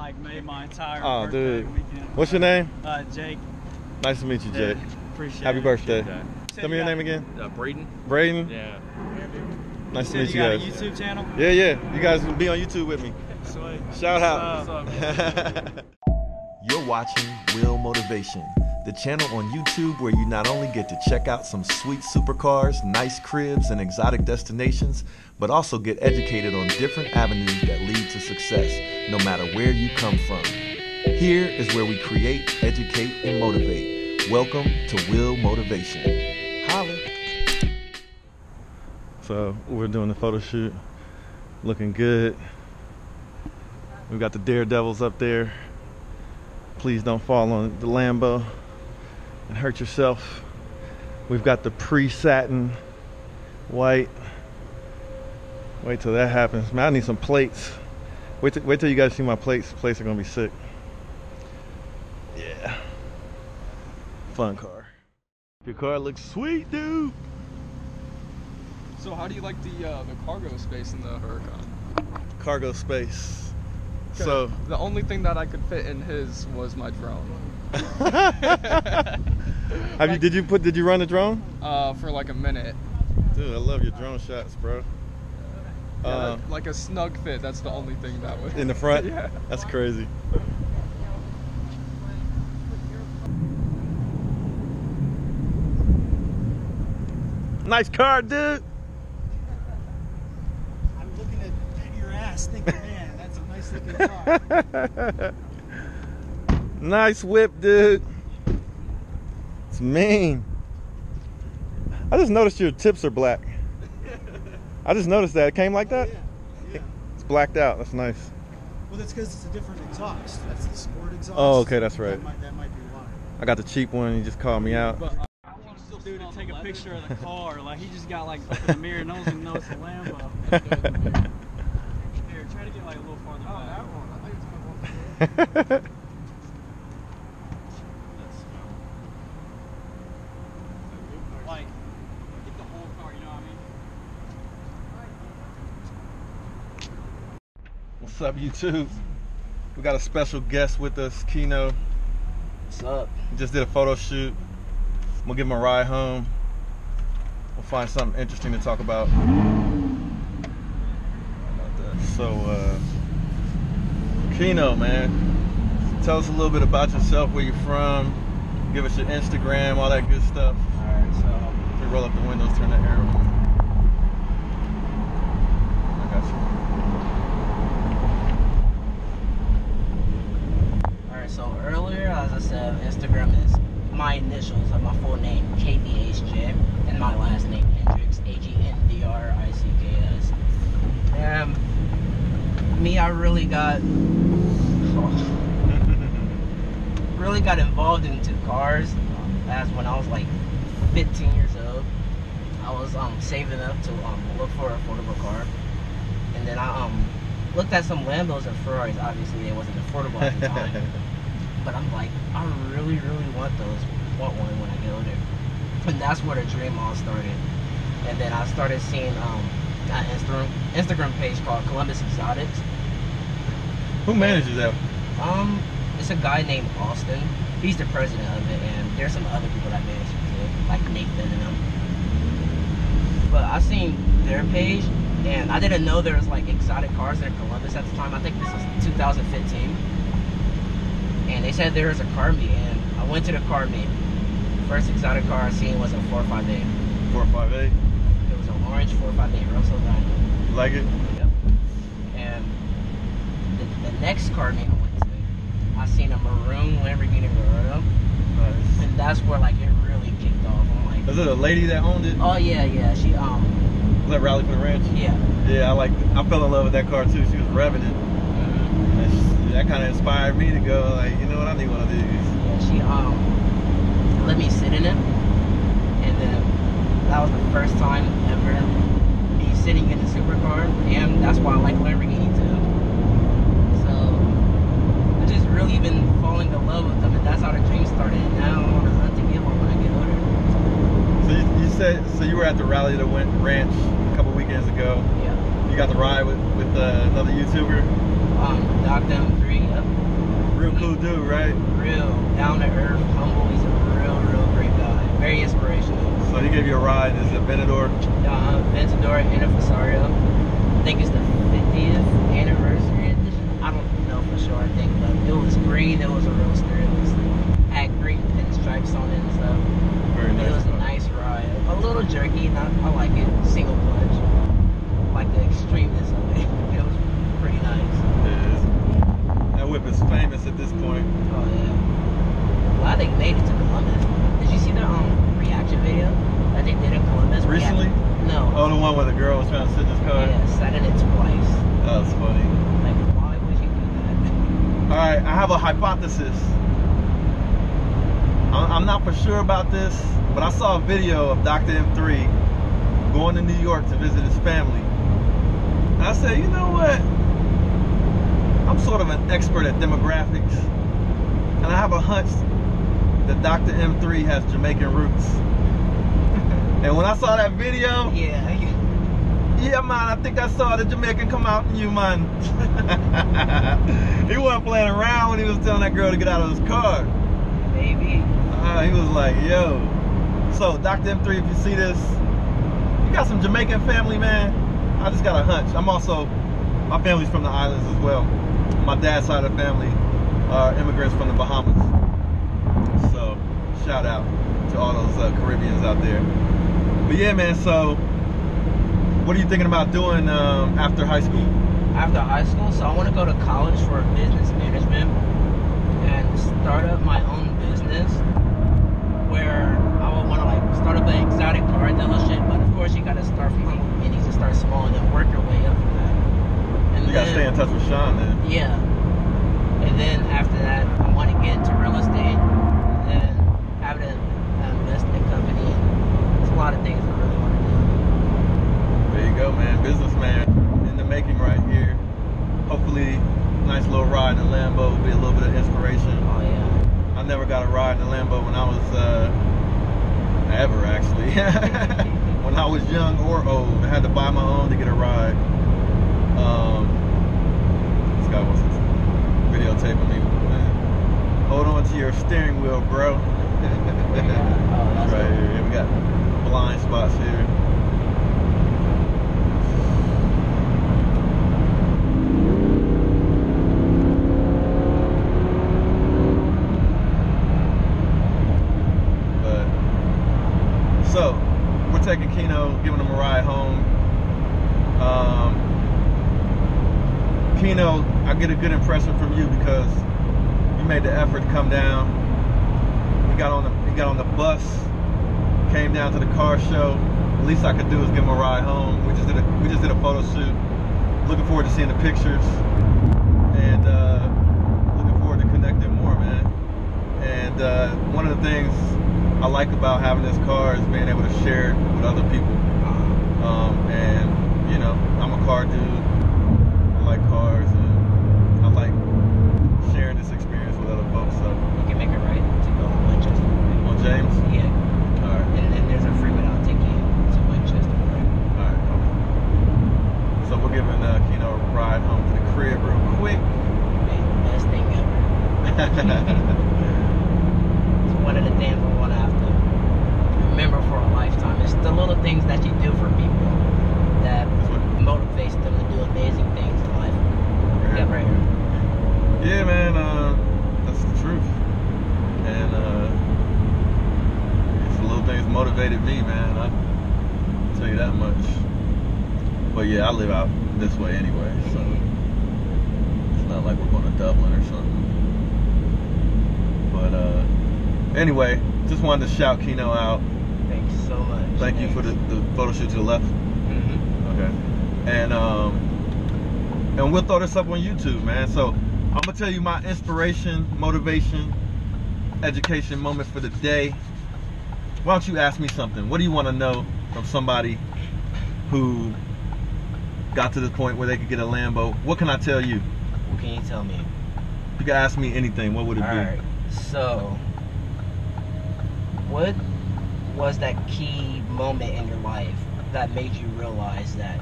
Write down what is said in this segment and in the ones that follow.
like made my entire Oh, birthday dude. weekend. What's your name? Jake. Nice to meet you, Jake. Appreciate Happy it. birthday. Appreciate it. Tell me your name again. Braden. Braden? Yeah. Nice to meet you got guys. a YouTube channel? Yeah. You guys can be on YouTube with me. Sweet. Shout out. What's up? You're watching Will Motivation, the channel on YouTube where you not only get to check out some sweet supercars, nice cribs, and exotic destinations, but also get educated on different avenues that lead to success, no matter where you come from. Here is where we create, educate, and motivate. Welcome to Will Motivation. Holla. So we're doing the photo shoot, looking good. We've got the daredevils up there. Please don't fall on the Lambo and hurt yourself. We've got the pre-satin white. Wait till that happens. Man, I need some plates. Wait till you guys see my plates. Plates are gonna be sick. Yeah. Fun car. Your car looks sweet, dude. So how do you like the cargo space in the Huracan? Cargo space. So the only thing that I could fit in his was my drone. Did you run the drone? For like a minute. Dude, I love your drone shots, bro. Yeah, like a snug fit. That's the only thing that would. In the front? Yeah. That's crazy. Nice car, dude. I'm looking at your ass thinking, man, that's a nice looking car. Nice whip, dude. It's mean. I just noticed your tips are black. I just noticed that. It came like that? Yeah. It's blacked out. That's nice. Well, that's because it's a different exhaust. That's the sport exhaust. Oh, okay, that's right. That might be why. I got the cheap one. You just called me out. But I want this dude to take a picture of the car. Like, he just got, like, up in the mirror and doesn't even know it's a Lambo. Here, try to get, like, a little farther back. That one. I think it's my one. Like, get the whole car, you know what I mean? What's up, YouTube? We got a special guest with us, Kino. What's up? He just did a photo shoot. I'm gonna give him a ride home. We'll find something interesting to talk about. So, Kino, man, tell us a little bit about yourself, where you're from. Give us your Instagram, all that good stuff. Alright, so You roll up the windows, turn that air on. I got you. alright, so earlier, as I said, Instagram is my initials of my full name, KBHJ, and my last name, Hendricks, HENDRICKS. Me, I really got involved into cars as when I was like 15 years old. I was saving up to look for an affordable car, and then I looked at some Lambos and Ferraris. Obviously, they wasn't affordable at the time, but I'm like, I really want one when I get older, and that's where the dream all started. And then I started seeing an Instagram page called Columbus Exotics. Who manages that? It's a guy named Austin. He's the president of it, and there's some other people that manage it too, like Nathan and them. But I seen their page, and I didn't know there was like exotic cars in Columbus at the time. I think this was 2015, and they said there was a car meet, and I went to the car meet. First exotic car I seen was a 458. 458. It was an orange 458 Russell Ryan. You like it? Yep. And the next car meet I went to, I seen a maroon Lamborghini Huracan. And that's where like it really kicked off. I'm like, Was it a lady that owned it? oh yeah, she Was that Rally for the Ranch? yeah. Yeah, I fell in love with that car too. She was revving it. And that kind of inspired me to go like, you know what, I need one of these. Yeah, she let me sit in it, and then that was the first time ever me sitting in a supercar, and that's why I like Lamborghini too. So I just really been falling in love with them, and that's how the dream started. And now I want to hunt to get one when I get older. So you said, so you were at the Rally to the Ranch a couple weekends ago. Yeah. You got the ride with another YouTuber? Doc M3 Yep. Real cool dude, right? Real down to earth, humble. He's a real great guy. Very inspirational. So he gave you a ride. Is it Venador? Ventador and a Fasario. I think it's the 50th anniversary edition. I don't know for sure. I think, but it was green. It was a roadster. It had green pinstripes on it and stuff. Very nice. It was a nice ride. A little jerky. I like it. Single clutch. I like the extremeness of it. It was pretty nice. It is. That whip is famous at this point. Oh yeah. Glad they made it to Columbus. Did you see the reaction video that they did in Columbus? Recently? No. Oh, the one where the girl was trying to sit in his car? Yeah, sat in it twice. That was funny. Like, why would you do that? Alright, I have a hypothesis. I'm not for sure about this, but I saw a video of Dr. M3 going to New York to visit his family. And I said, you know what? I'm sort of an expert at demographics. And I have a hunch that Dr. M3 has Jamaican roots. And when I saw that video, yeah, man, I think I saw the Jamaican come out in you, man. He wasn't playing around when he was telling that girl to get out of his car. Maybe. He was like, yo. So, Dr. M3, if you see this, you got some Jamaican family, man. I just got a hunch. I'm also, my family's from the islands as well. My dad's side of the family are immigrants from the Bahamas. So, shout out to all those Caribbeans out there. But yeah, man, so what are you thinking about doing after high school? After high school, so I want to go to college for business management and start up my own business where I would want to like start up an exotic car dealership, but of course you got to start from humble beginnings and start small and then work your way up from that. And you got to stay in touch with Sean, man. Yeah. And then after that, I want to get into real estate and then have an investment company. There's a lot of things I really want to do. There you go, man. Businessman in the making right here. Hopefully, nice little ride in the Lambo will be a little bit of inspiration. Oh, yeah. I never got a ride in the Lambo when I was, ever actually. When I was young or old. I had to buy my own to get a ride. This guy wants to videotaping me. Man. Hold on to your steering wheel, bro. That's right here. Yeah, we got blind spots here. So, we're taking Keno, giving him a ride home. Keno, I get a good impression from you because you made the effort to come down. He got on the bus, came down to the car show. The least I could do is give him a ride home. We just did a photo shoot. Looking forward to seeing the pictures and looking forward to connecting more, man. And one of the things I like about having this car is being able to share it with other people. And you know, I'm a car dude. I like cars, and I like sharing this experience with other folks. So You can make it right to go to Winchester. on James. Yeah. All right. And then there's a freeway that'll take you to Winchester. All right. Okay. So we're giving Keno a ride home to the crib real quick. Man, best thing ever. It's one of the things I want to have to remember for a lifetime. It's the little things that you do for people that motivates them to do amazing things in life. Yeah, right here. Yeah, man, that's the truth. And it's the little things motivated me, man. I'll tell you that much. But yeah, I live out this way anyway, so it's not like we're going to Dublin or something. But anyway, just wanted to shout Keno out. Thanks so much. Thank you for the photo shoot to the left. Okay. And we'll throw this up on YouTube, man. So I'm gonna tell you my inspiration, motivation, education moment for the day. Why don't you ask me something? What do you want to know from somebody who got to the point where they could get a Lambo? What can I tell you? What can you tell me? You can ask me anything. What would it be? Alright, so what was that key moment in your life that made you realize that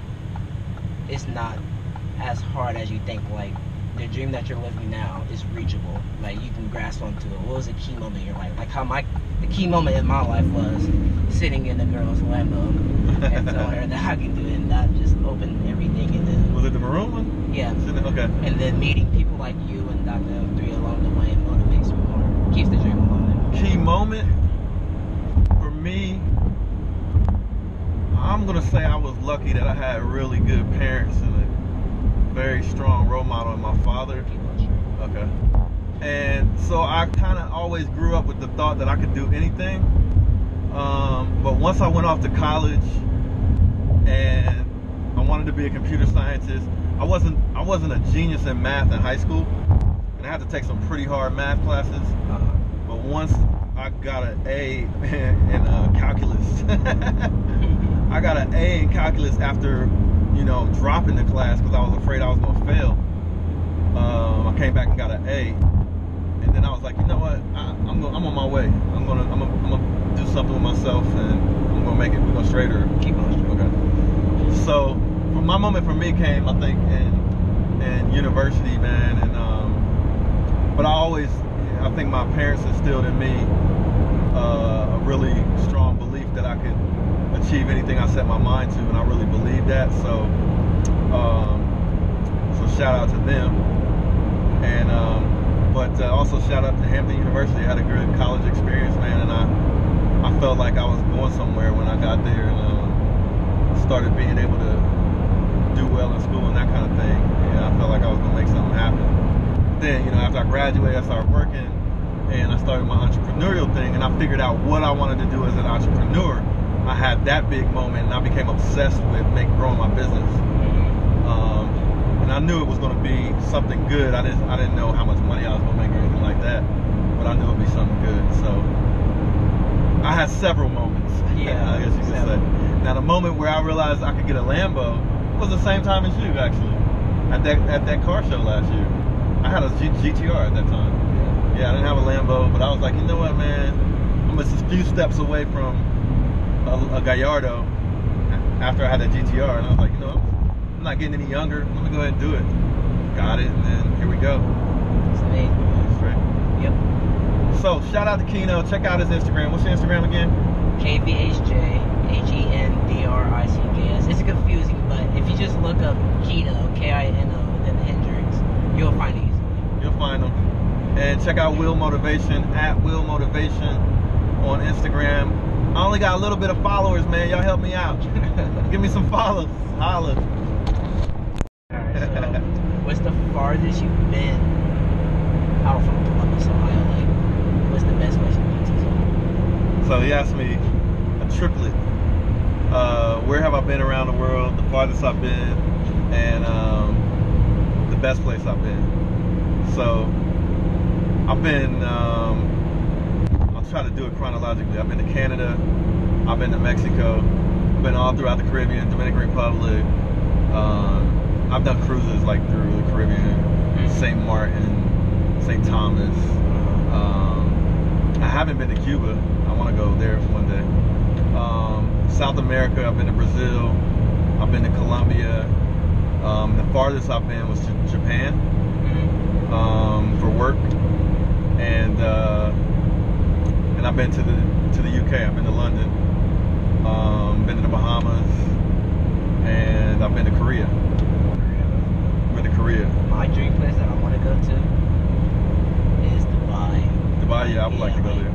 it's not as hard as you think? Like, the dream that you're living now is reachable. Like you can grasp onto it. What was a key moment in your life? Like how the key moment in my life was sitting in a girl's Lambo and telling her that I can do it, and that just opened everything. And then Was it the maroon one? yeah. Okay. And then meeting people like you and Dr. M3 along the way motivates me more, keeps the dream alive. Key moment for me, I'm gonna say I was lucky that I had really good parents and a very strong role model in my father. Okay. And so I kind of always grew up with the thought that I could do anything. But once I went off to college and I wanted to be a computer scientist, I wasn't a genius in math in high school, and I had to take some pretty hard math classes. But once I got an A in calculus, I got an A in calculus after, you know, dropping the class because I was afraid I was gonna fail. I came back and got an A, and then I was like, you know what? I'm on my way. I'm gonna do something with myself, and I'm gonna make it. We're gonna straighter. Keep on straight. Okay. So, my moment for me came, I think, in university, man, and but I think my parents instilled in me a really strong belief that I could achieve anything I set my mind to, and I really believe that. So shout out to them, and but also shout out to Hampton University. I had a good college experience, man, and I felt like I was going somewhere when I got there, and started being able to do well in school and that kind of thing. And I felt like I was gonna make something happen. Then, you know, after I graduated, I started working, and I started my entrepreneurial thing, and I figured out what I wanted to do as an entrepreneur. I had that big moment, and I became obsessed with growing my business. And I knew it was going to be something good. I didn't know how much money I was going to make or anything like that, but I knew it would be something good. So I had several moments. Yeah, I guess you could say. Now the moment where I realized I could get a Lambo was the same time as you, actually, at that car show last year. I had a GTR at that time. Yeah, I didn't have a Lambo, but I was like, you know what, man? I'm just a few steps away from a Gallardo after I had that GTR, and I was like, you know, I'm not getting any younger. Let me go ahead and do it. Got it, and then here we go. It's amazing. Straight. Yep. So shout out to Keno. Check out his Instagram. What's your Instagram again? KVHJHENDRICKS. It's confusing, but if you just look up Keno, Kino, and then Hendrix, you'll find it easily. You'll find him. And check out Will Motivation at Will Motivation on Instagram. I only got a little bit of followers, man. Y'all help me out. Give me some follows. Holla. Alright, so what's the farthest you've been out from Columbus, Ohio? Like, what's the best place you've been to? So he asked me a triplet. Where have I been around the world? The farthest I've been, and the best place I've been. So I've been. I'll try to do it chronologically. I've been to Canada. I've been to Mexico. I've been all throughout the Caribbean, Dominican Republic. I've done cruises like through the Caribbean, St. Martin, St. Thomas. I haven't been to Cuba. I want to go there one day. South America, I've been to Brazil. I've been to Colombia. The farthest I've been was to Japan for work, and I've been to the UK. I've been to London. Been to the Bahamas, and I've been to Korea. Been to Korea. My dream place that I want to go to is Dubai. Dubai, yeah, I would like to go there.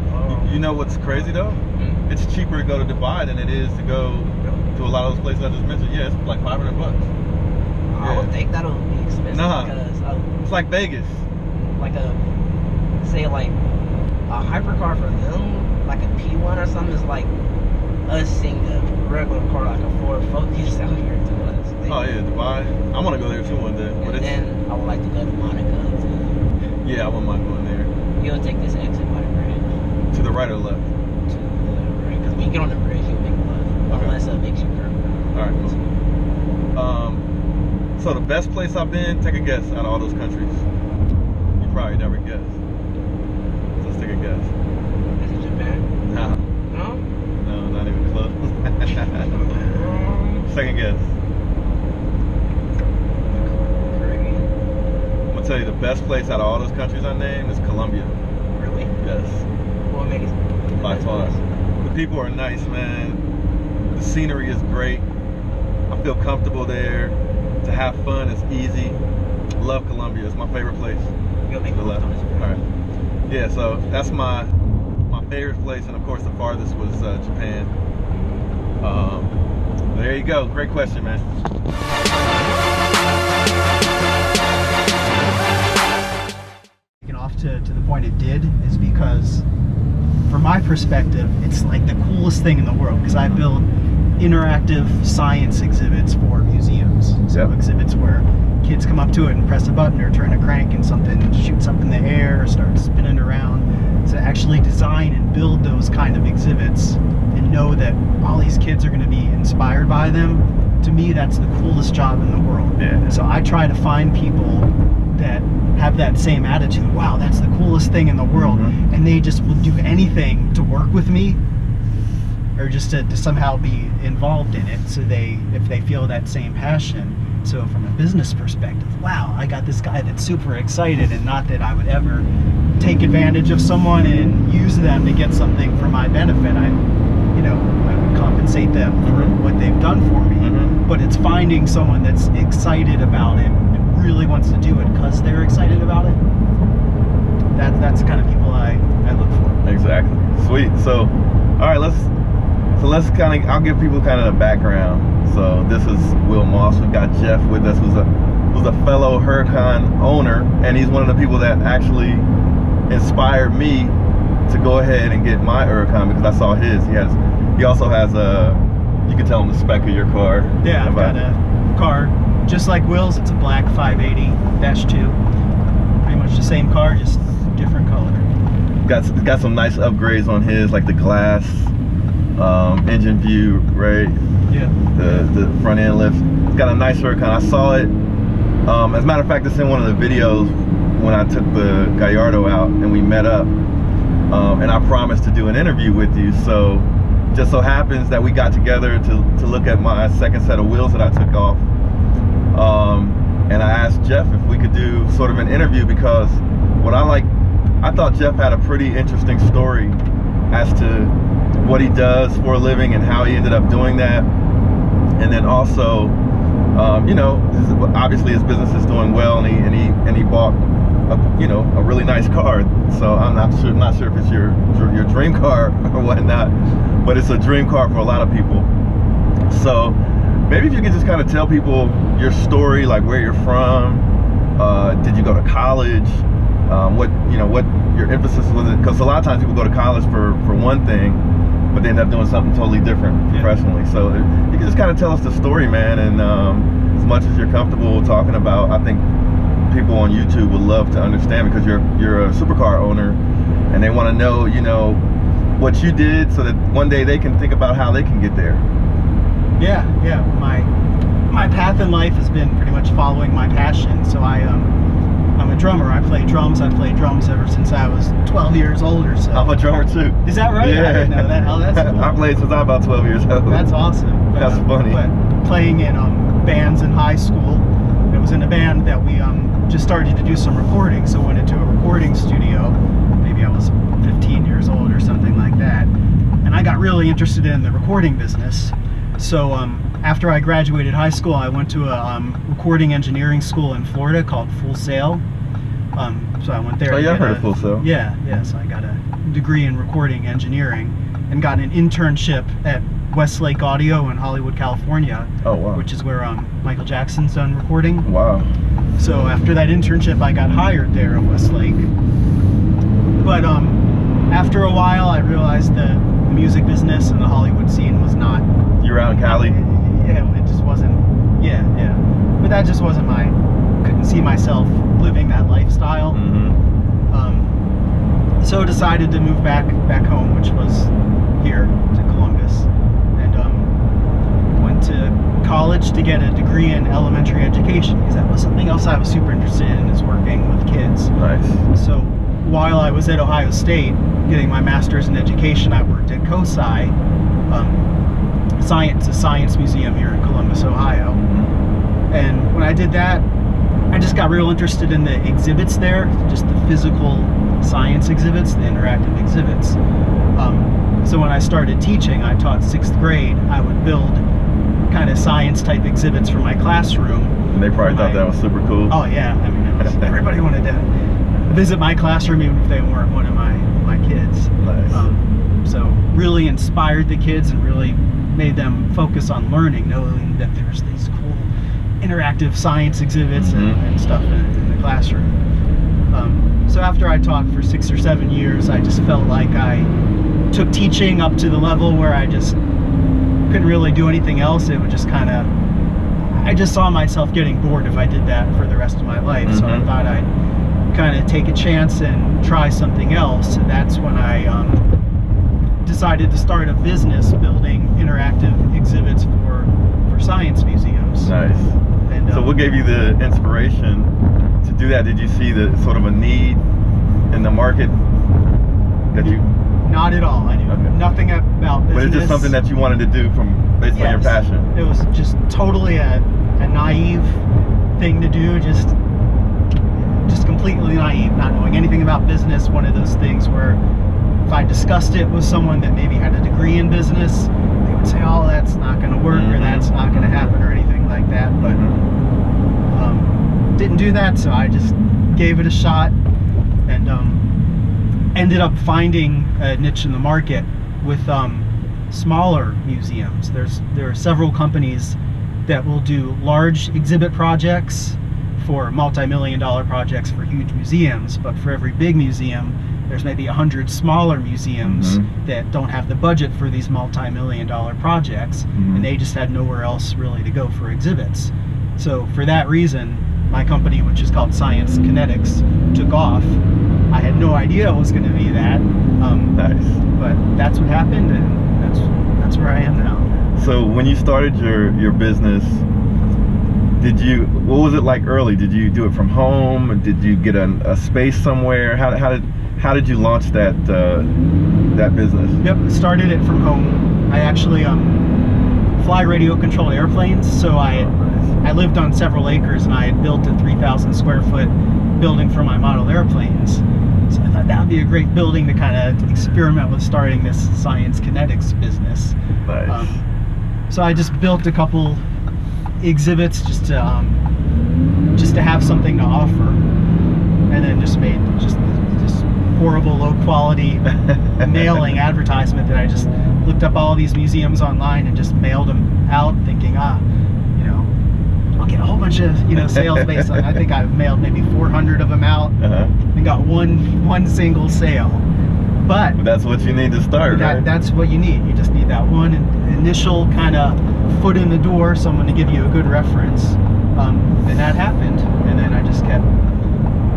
You know what's crazy though? It's cheaper to go to Dubai than it is to go to a lot of those places I just mentioned. Yeah, it's like $500. I would think that'll be expensive because it's like Vegas. Like a hypercar for them, like a P1 or something, is like us seeing a regular car like a Ford Focus out here to us. Oh yeah, Dubai. I want to go there too one day. And then I would like to go to Monaco too. Yeah, I wouldn't mind going there. You'll take this exit by the bridge. To the right or left? To the right, because when you get on the bridge, you'll make a left. Okay. Unless it makes you curve. Alright, cool. So the best place I've been, take a guess out of all those countries. You probably never guess. So let's take a guess. Is it Japan? Nah. No? No, not even close. Second guess. Caribbean. I'm gonna tell best place out of all those countries I named is Colombia. Really? Yes. What makes it By the best far. place? The people are nice, man. The scenery is great. I feel comfortable there. To have fun is easy. Love Colombia. It's my favorite place. You'll make To the left. on this. All right. Yeah, so that's my favorite place, and of course the farthest was Japan. There you go. Great question, man. Off to the point it did is because, from my perspective, it's like the coolest thing in the world, because I build interactive science exhibits for museums. So exhibits where kids come up to it and press a button or turn a crank and something shoots up in the air or starts spinning around. To actually design and build those kind of exhibits and know that all these kids are going to be inspired by them, to me that's the coolest job in the world. Yeah. So I try to find people that have that same attitude. Wow, that's the coolest thing in the world. Mm-hmm. And they just will do anything to work with me, or just to somehow be involved in it. So if they feel that same passion. So from a business perspective, wow, I got this guy that's super excited, and not that I would ever take advantage of someone and use them to get something for my benefit. I would compensate them for what they've done for me. Mm-hmm. But it's finding someone that's excited about it and really wants to do it because they're excited about it. That's the kind of people I look for. Exactly. Sweet. So, all right, let's kind of, I'll give people kind of a background. So this is Will Moss. We've got Jeff with us, who's a fellow Huracan owner, and he's one of the people that actually inspired me to go ahead and get my Huracan, because I saw his. He also has you can tell him the spec of your car. Yeah, I've got a car just like Will's. It's a black 580-2. Pretty much the same car, just different color. Got some nice upgrades on his, like the glass, engine view, right? Yeah. The front end lift. It's got a nice Huracan. I saw it. As a matter of fact, it's in one of the videos when I took the Gallardo out and we met up. And I promised to do an interview with you. So just so happens that we got together to look at my second set of wheels that I took off. And I asked Jeff if we could do sort of an interview, because I thought Jeff had a pretty interesting story as to what he does for a living and how he ended up doing that. And then also, obviously his business is doing well, and he bought a really nice car. So I'm not sure if it's your dream car or whatnot, but it's a dream car for a lot of people. So maybe if you could just kind of tell people your story, like where you're from, did you go to college, what your emphasis was, because a lot of times people go to college for one thing, but they end up doing something totally different professionally. So you can just kind of tell us the story, man, and as much as you're comfortable talking about, I think people on YouTube would love to understand, because you're a supercar owner, and they want to know, what you did, so that one day they can think about how they can get there. Yeah. My path in life has been pretty much following my passion. So I'm a drummer. I play drums. I played drums ever since I was 12 years old or so. I'm a drummer too. Is that right? Yeah. I didn't know that. Oh, that's cool. I played since I was about 12 years old. That's awesome. That's funny. But playing in bands in high school, it was in a band that we just started to do some recording. So went into a recording studio. Maybe I was 15 years old or something like that. And I got really interested in the recording business. So after I graduated high school, I went to a recording engineering school in Florida called Full Sail. So I went there. Oh yeah, I heard of Full Sail. Yeah. So I got a degree in recording engineering and got an internship at Westlake Audio in Hollywood, California. Oh wow. Which is where Michael Jackson's done recording. Wow. So after that internship, I got hired there at Westlake. But after a while, I realized the music business and the Hollywood scene was not. You were out in Cali? Yeah, it just wasn't. Yeah. But that just wasn't couldn't see myself living that lifestyle. Mm-hmm. So decided to move back home, which was here to Columbus, and went to college to get a degree in elementary education, because that was something else I was super interested in, is working with kids. Nice. So while I was at Ohio State getting my master's in education, I worked at COSI, a science museum here in Columbus, Ohio. And when I did that, I just got real interested in the exhibits there, just the physical science exhibits, the interactive exhibits. So when I started teaching, I taught 6th grade, I would build kind of science type exhibits for my classroom. And they probably thought that was super cool. Oh yeah, I mean, everybody wanted to visit my classroom even if they weren't one of my kids. Nice. So really inspired the kids and really made them focus on learning, knowing that there's these cool interactive science exhibits and stuff in the classroom. So after I taught for 6 or 7 years, I just felt like I took teaching up to the level where I just couldn't really do anything else. It would just kind of, I just saw myself getting bored if I did that for the rest of my life. So I thought I'd kind of take a chance and try something else. And that's when I decided to start a business building interactive exhibits for science museums. Nice. And, so what gave you the inspiration to do that? Did you see the sort of a need in the market that you... Not at all. I knew nothing about business. But it's just something that you wanted to do from based on your passion. It was just totally a naive thing to do, just completely naive, not knowing anything about business. One of those things where if I discussed it with someone that maybe had a degree in business, they would say, oh, that's not going to work or that's not going to happen or anything like that. But didn't do that, so I just gave it a shot and ended up finding a niche in the market with smaller museums. There are several companies that will do large exhibit projects for multi-million-dollar projects for huge museums, but for every big museum there's maybe 100 smaller museums that don't have the budget for these multi-million-dollar projects, and they just had nowhere else really to go for exhibits. So for that reason, my company, which is called Science Kinetics, took off. I had no idea it was going to be that, but that's what happened, and that's where I am now. So when you started your business, what was it like early? Did you do it from home? Did you get a space somewhere? How did you launch that business? Yep, started it from home. I actually fly radio controlled airplanes, so I lived on several acres and I had built a 3,000 square foot building for my model airplanes. So I thought that would be a great building to kind of experiment with starting this science kinetics business. Nice. So I just built a couple exhibits just to have something to offer, and then just made just horrible low quality mailing advertisement that I just looked up all these museums online and just mailed them out, thinking I'll get a whole bunch of sales based on. I think I've mailed maybe 400 of them out and got one single sale. But that's what you need to start, right? That's what you need. You just need that one initial kind of foot in the door, someone to give you a good reference. And that happened, and then I just kept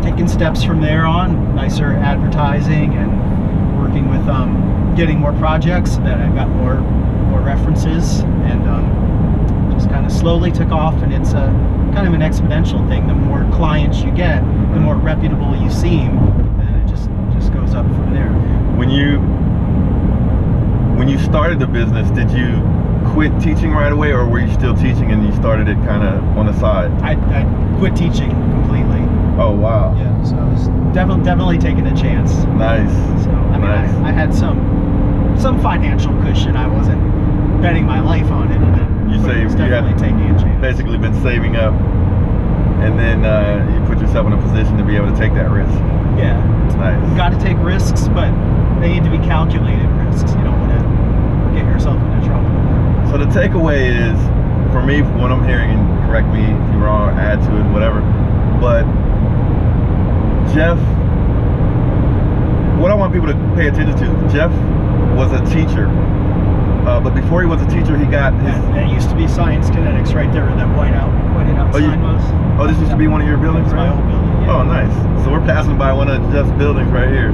taking steps from there on, nicer advertising and working with getting more projects so that I got more references, and just kind of slowly took off. And it's a kind of an exponential thing. The more clients you get, the more reputable you seem, and it just goes up from there. When you started the business, did you quit teaching right away, or were you still teaching and you started it kind of on the side? I quit teaching completely. Oh wow. Yeah, so I was definitely taking a chance. Nice. So I mean, nice. I had some financial cushion. I wasn't betting my life on it. You definitely taking a chance. Basically been saving up, and then you put yourself in a position to be able to take that risk. Yeah. Nice. You got to take risks, but they need to be calculated risks. You don't want to get yourself into trouble. So the takeaway is, for me, from what I'm hearing, and correct me if you're wrong, add to it, whatever, but Jeff, what I want people to pay attention to, Jeff was a teacher, but before he was a teacher, he got his... That used to be Science Kinetics right there where that white out sign was. Oh, this used to be one of your buildings, right? My old building, yeah. Oh, nice. So we're passing by one of Jeff's buildings right here.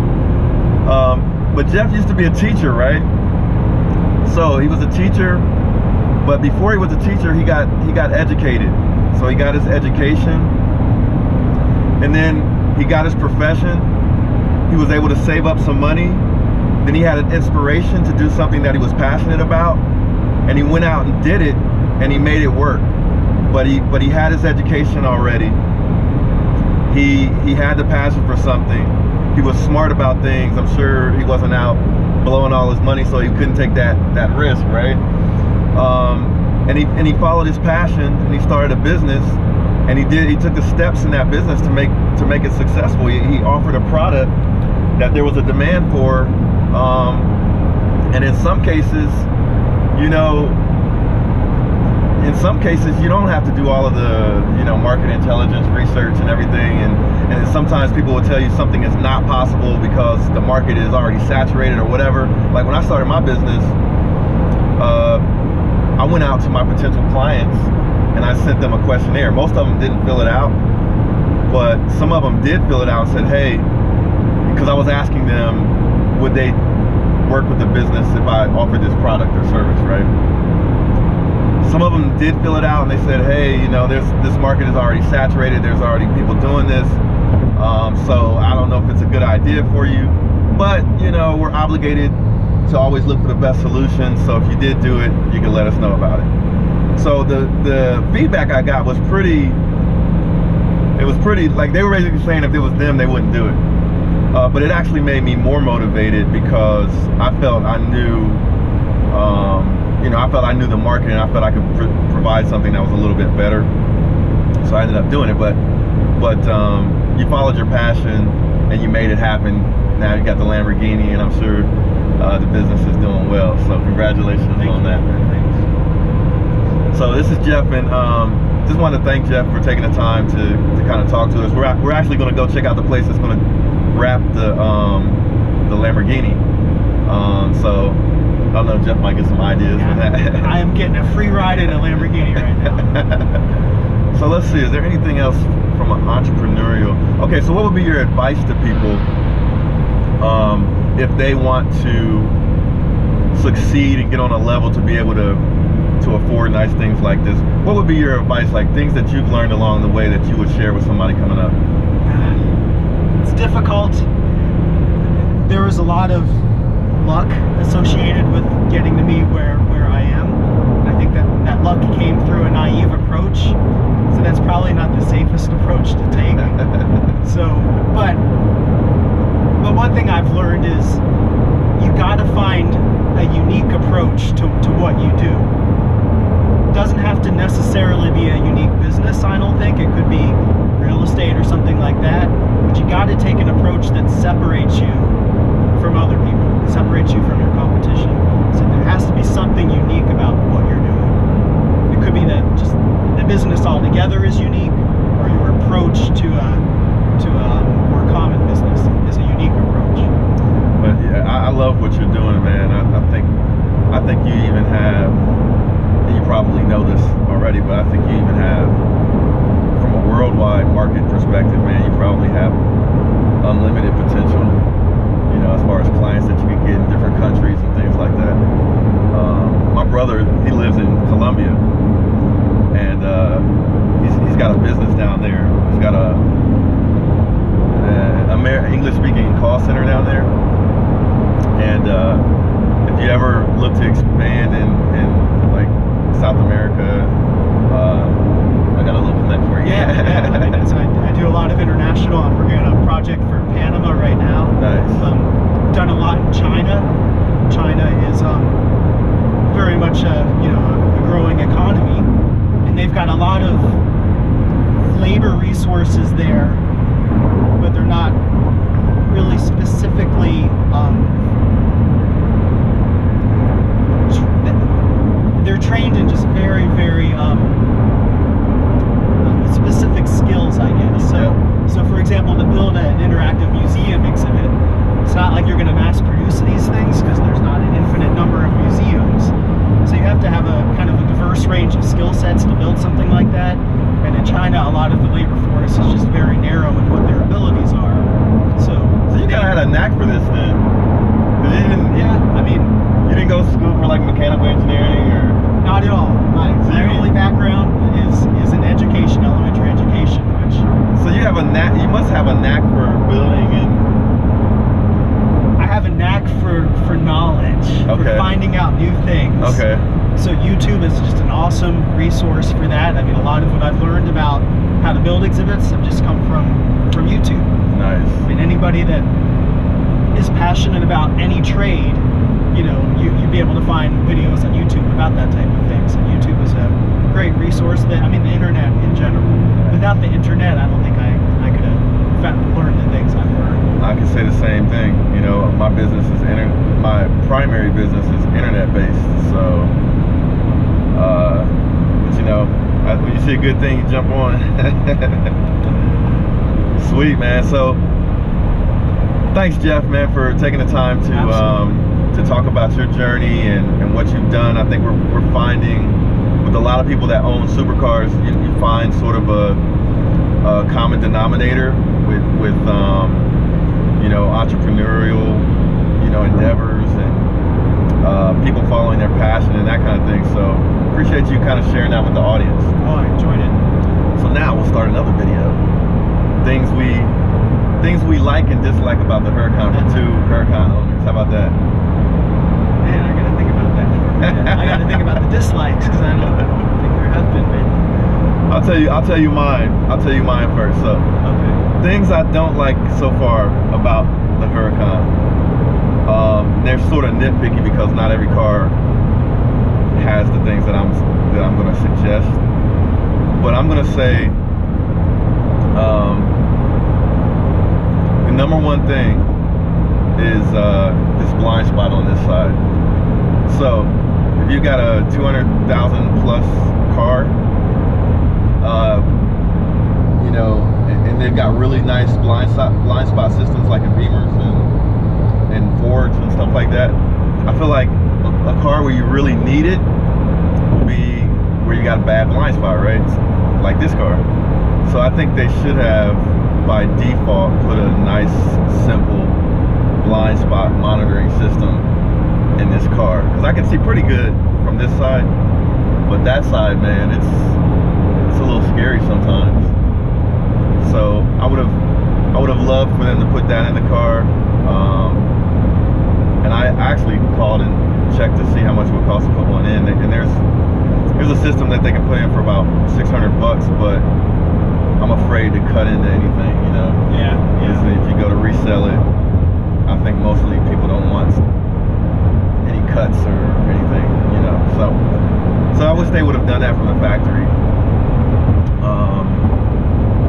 But Jeff used to be a teacher, right? So he was a teacher, but before he was a teacher, he got educated. So he got his education, and then he got his profession. He was able to save up some money. Then he had an inspiration to do something that he was passionate about, and he went out and did it, and he made it work. But he had his education already, he had the passion for something. He was smart about things. I'm sure he wasn't out blowing all his money, so he couldn't take that risk, right? And he followed his passion, and he started a business, and he took the steps in that business to make it successful. He offered a product that there was a demand for, and in some cases, you know, you don't have to do all of the, you know, market intelligence research and everything, and sometimes people will tell you something is not possible because the market is already saturated or whatever. Like when I started my business, I went out to my potential clients and I sent them a questionnaire. Most of them didn't fill it out, but some of them did fill it out and said, hey, because I was asking them, would they work with the business if I offered this product or service, right? Some of them did fill it out and they said, hey, you know, this market is already saturated. There's already people doing this. So I don't know if it's a good idea for you, but you know, we're obligated to always look for the best solution. So if you did do it, you can let us know about it. So the feedback I got was pretty, like they were basically saying if it was them, they wouldn't do it. But it actually made me more motivated because I felt I knew, you know, I felt I knew the market, and I felt I could provide something that was a little bit better. So I ended up doing it. But you followed your passion and you made it happen. Now you got the Lamborghini, and I'm sure the business is doing well. So congratulations on that, man. So this is Jeff, and just wanted to thank Jeff for taking the time to kind of talk to us. We're actually going to go check out the place that's going to wrap the Lamborghini. So I don't know, Jeff might get some ideas for that. I am getting a free ride in a Lamborghini right now. So let's see, is there anything else from an entrepreneurial? Okay, so what would be your advice to people if they want to succeed and get on a level to be able to afford nice things like this? What would be your advice, like things that you've learned along the way that you would share with somebody coming up? It's difficult. There was a lot of luck associated with getting to me where I am. I think that luck came through a naive approach, so that's probably not the safest approach to take. So, but one thing I've learned is you gotta find a unique approach to what you do. It doesn't have to necessarily be a unique business, I don't think. It could be real estate or something like that, but you gotta take an approach that separates you from other people, separates you from your competition. So there has to be something unique about what you're doing. It could be that just the business altogether is unique, or your approach to a more common business is a unique approach. But yeah, I love what you're doing, man. I think you even have, and you probably know this already, but I think you even have, from a worldwide market perspective, man, you probably have unlimited potential. You know, as far as clients that you can get in different countries and things like that. My brother, he lives in Colombia, and he's got a business down there. He's got a English-speaking call center down there. And if you ever look to expand in like South America, I got a little connect for you. Yeah. I mean, so I do a lot of international. I'm working on a project for Panama right now. Nice. Done a lot in China. China is very much a growing economy, and they've got a lot of labor resources there, but they're not really specifically they're trained in just very specific skills, I guess. So for example, to build an interactive museum exhibit, it's not like you're going to mass produce these things because there's not an infinite number of museums. So you have to have a kind of a diverse range of skill sets to build something like that. And in China, a lot of the labor force is just very narrow in what their abilities are. resource for that. I mean, a lot of what I've learned about how to build exhibits have just come from YouTube. Nice. I mean, anybody that is passionate about any trade, you know, you'd be able to find videos on YouTube about that type of things. And YouTube is a great resource. That, I mean, the internet in general. Without the internet, I don't think I could have learned the things I've learned. I can say the same thing. You know, my business is my primary business is internet based. So, but you know, when you see a good thing, you jump on. Sweet, man. So, thanks, Jeff, man, for taking the time to talk about your journey and what you've done. I think we're finding with a lot of people that own supercars, you find sort of a common denominator with you know, entrepreneurial, you know, endeavors and people following their passion and that kind of thing. So appreciate you kind of sharing that with the audience. Oh, I enjoyed it. So now we'll start another video. Things we like and dislike about the Huracan for two Huracan owners. How about that? Man, I gotta think about that. I gotta think about the dislikes because I don't think there have been many. I'll tell you mine. I'll tell you mine first. So, Okay. things I don't like so far about the Huracan. They're sort of nitpicky because not every car has the things that I'm going to suggest. But I'm going to say the number one thing is this blind spot on this side. So if you got a 200,000 plus car, you know, and they've got really nice blind spot systems like in Beamers and Fords and stuff like that. I feel like a car where you really need it will be where you got a bad blind spot, right? Like this car. So I think they should have, by default, put a nice, simple blind spot monitoring system in this car. Because I can see pretty good from this side, but that side, man, it's a little scary sometimes. So I would have loved for them to put that in the car. And I actually called and checked to see how much it would cost to put one in. And there's a system that they can put in for about $600, but I'm afraid to cut into anything, you know. Yeah. If you go to resell it, I think mostly people don't want any cuts or anything, you know. So I wish they would have done that from the factory.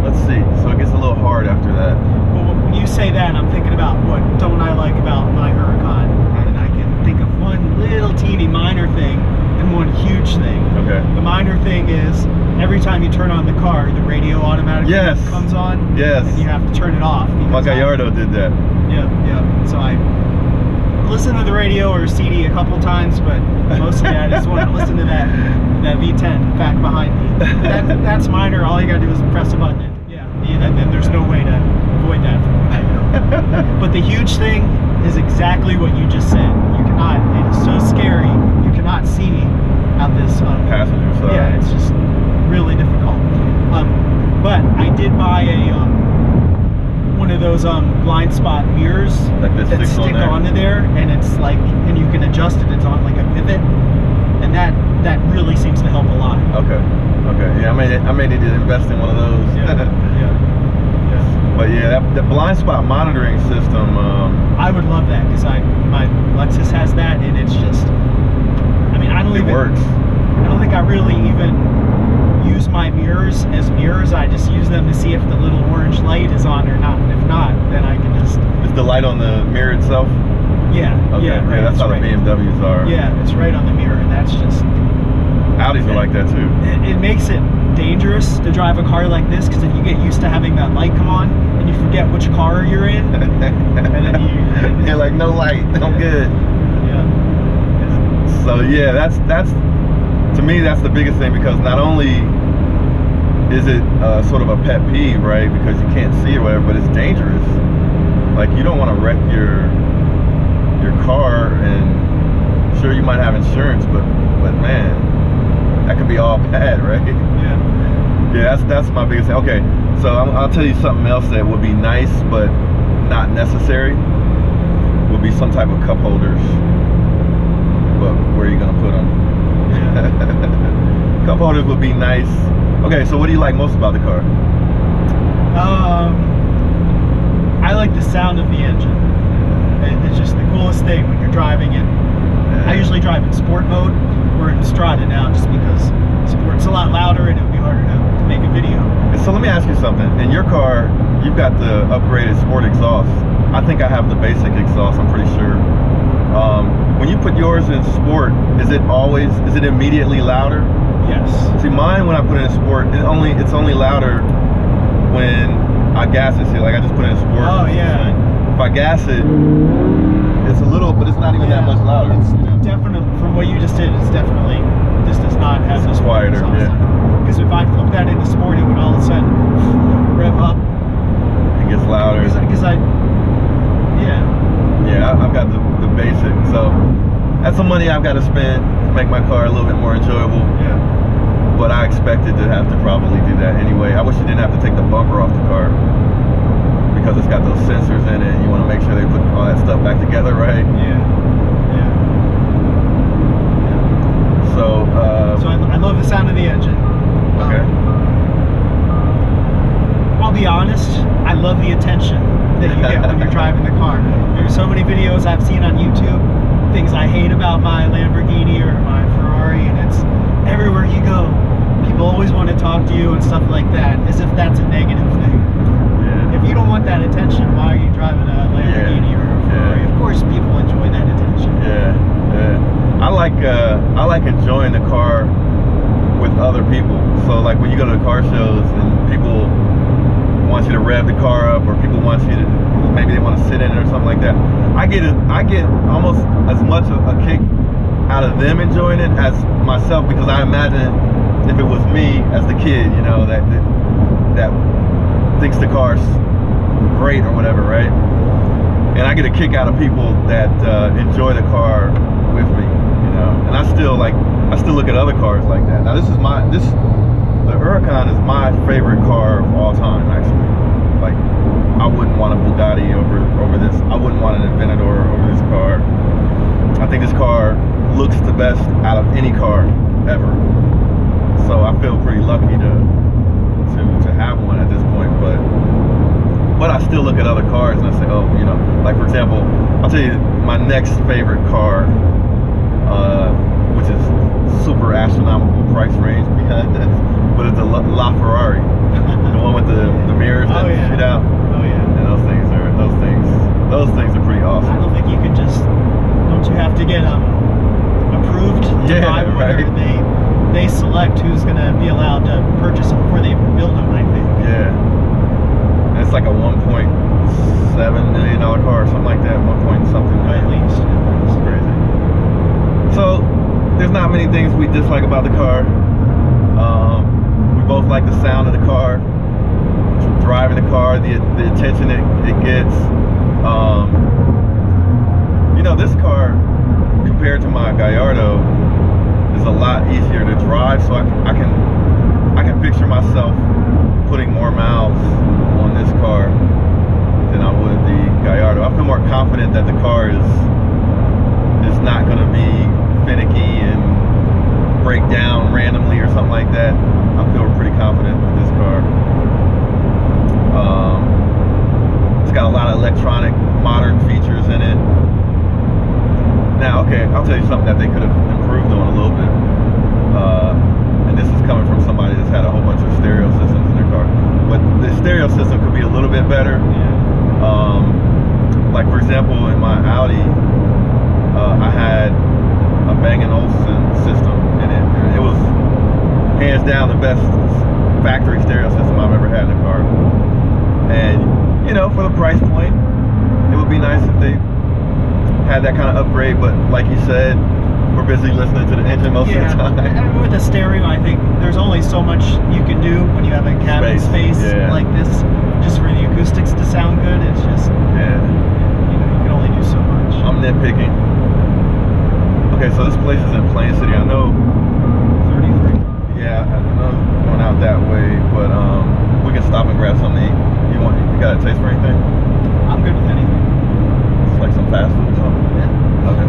Let's see. So it gets a little hard after that. Well, when you say that, I'm thinking about what don't I like about my Huracan, and I can think of one little teeny minor thing and one huge thing. Okay. The minor thing is every time you turn on the car, the radio automatically comes on. Yes. And you have to turn it off. My Gallardo did that. Yeah. So I listen to the radio or CD a couple times, but mostly I just want to listen to that V10 back behind me. That's minor. All you gotta do is press a button. And then there's no way to avoid that from what I know. But the huge thing is exactly what you just said. You cannot. It is so scary. You cannot see out this passenger side. Yeah, it's just really difficult. But I did buy one of those blind spot mirrors like that stick onto there, and it's like, and you can adjust it. It's on like a pivot, and that really seems to help a lot. Okay. Yeah, I may need to invest in one of those. Yeah. But yeah, that blind spot monitoring system. I would love that because my Lexus has that, and it's just. I mean, it works. I don't think I really even use my mirrors as mirrors. I just use them to see if the little orange light is on or not. And if not, then I can just. Is the light on the mirror itself? Yeah. Okay. Yeah. Right. Yeah, that's how the BMWs are. Yeah, it's right on the mirror, and that's just. Audis are like that too. It makes it dangerous to drive a car like this because if you get used to having that light come on and you forget which car you're in, and then you're like, no light, I'm good. Yeah. So yeah, that's to me that's the biggest thing, because not only is it sort of a pet peeve, right? Because you can't see or whatever, but it's dangerous. Like you don't want to wreck your car, and sure you might have insurance, but man. That could be all bad, right? Yeah, that's my biggest thing. Okay, so I'll tell you something else that would be nice, but not necessary. Would be some type of cup holders. But where are you gonna put them? Cup holders would be nice. Okay, so what do you like most about the car? I like the sound of the engine. It's just the coolest thing when you're driving it. I usually drive in sport mode. We're in Strada now just because sport's a lot louder and it would be harder to make a video. So let me ask you something. In your car, you've got the upgraded sport exhaust. I think I have the basic exhaust, I'm pretty sure. When you put yours in sport, is it immediately louder? Yes. See, mine, when I put it in sport, it's only louder when I gas it. See, like I just put it in sport. Oh yeah. If I gas it, it's a little, but it's not even that much louder. It's definitely, from what you just did, it's definitely, this does not have this quieter, yeah. Because if I flip that into sport, it would all of a sudden rev up. It gets louder. Yeah, I've got the basic, so that's some money I've got to spend to make my car a little bit more enjoyable. Yeah. But I expected to have to probably do that anyway. I wish you didn't have to take the bumper off the car because it's got those sensors in it. You want to make sure they put all that stuff back together right. Yeah. So I love the sound of the engine. Okay. I'll be honest, I love the attention that you get when you're driving the car. There's so many videos I've seen on YouTube, things I hate about my Lamborghini or my Ferrari, and it's everywhere you go, people always want to talk to you and stuff like that, as if that's a negative thing. Yeah. If you don't want that attention, why are you driving a Lamborghini or a Ferrari? Of course people enjoy that attention. Yeah. I like enjoying the car with other people. So like when you go to the car shows and people want you to rev the car up, or people want you to, maybe they want to sit in it or something like that, I get almost as much a kick out of them enjoying it as myself, because I imagine if it was me as the kid, you know, that thinks the car's great or whatever, right? And I get a kick out of people that enjoy the car with me, you know. And I still look at other cars like that. Now the Huracan is my favorite car of all time, actually. Like, I wouldn't want a Bugatti over this. I wouldn't want an Aventador over this car. I think this car looks the best out of any car ever. So I feel pretty lucky to have one at this point. But I still look at other cars and I say, oh, you know, like for example, I'll tell you my next favorite car, which is super astronomical price range behind this, but it's the La Ferrari, the one with the mirrors that shoot out. Oh yeah. And those things are pretty awesome. I don't think you could just, don't you have to get approved to buy one? Right. They select who's going to be allowed to purchase them before they build them, I think. Yeah. And it's like a $1.7 million car or something like that. 1 point something million. At least. It's crazy. So there's not many things we dislike about the car. We both like the sound of the car, driving the car, the attention it gets. You know, this car compared to my Gallardo is a lot easier to drive, so I can picture myself putting more miles on this car than I would the Gallardo. I feel more confident that the car is not going to be finicky and break down randomly or something like that. I feel pretty confident with this car. It's got a lot of electronic modern features in it. Now, okay, I'll tell you something that they could have improved on a little bit. And this is coming from somebody that's had a whole bunch of stereo systems in their car. But the stereo system could be a little bit better. Like for example, in my Audi, I had a Bang & Olufsen system in it. It was hands down the best factory stereo system I've ever had in a car. And you know, for the price point, it would be nice if they had that kind of upgrade, but like you said, we're busy listening to the engine most of the time. And with a stereo, I think there's only so much you can do when you have a cabin space like this, just for the acoustics to sound good. It's just, you know, you can only do so much. I'm nitpicking. Okay, so this place is in Plain City. I know 33. Yeah, I know going out that way, but we can stop and grab something to eat. You got a taste for anything? I'm good with anything. It's like some fast food or something? Yeah. Okay.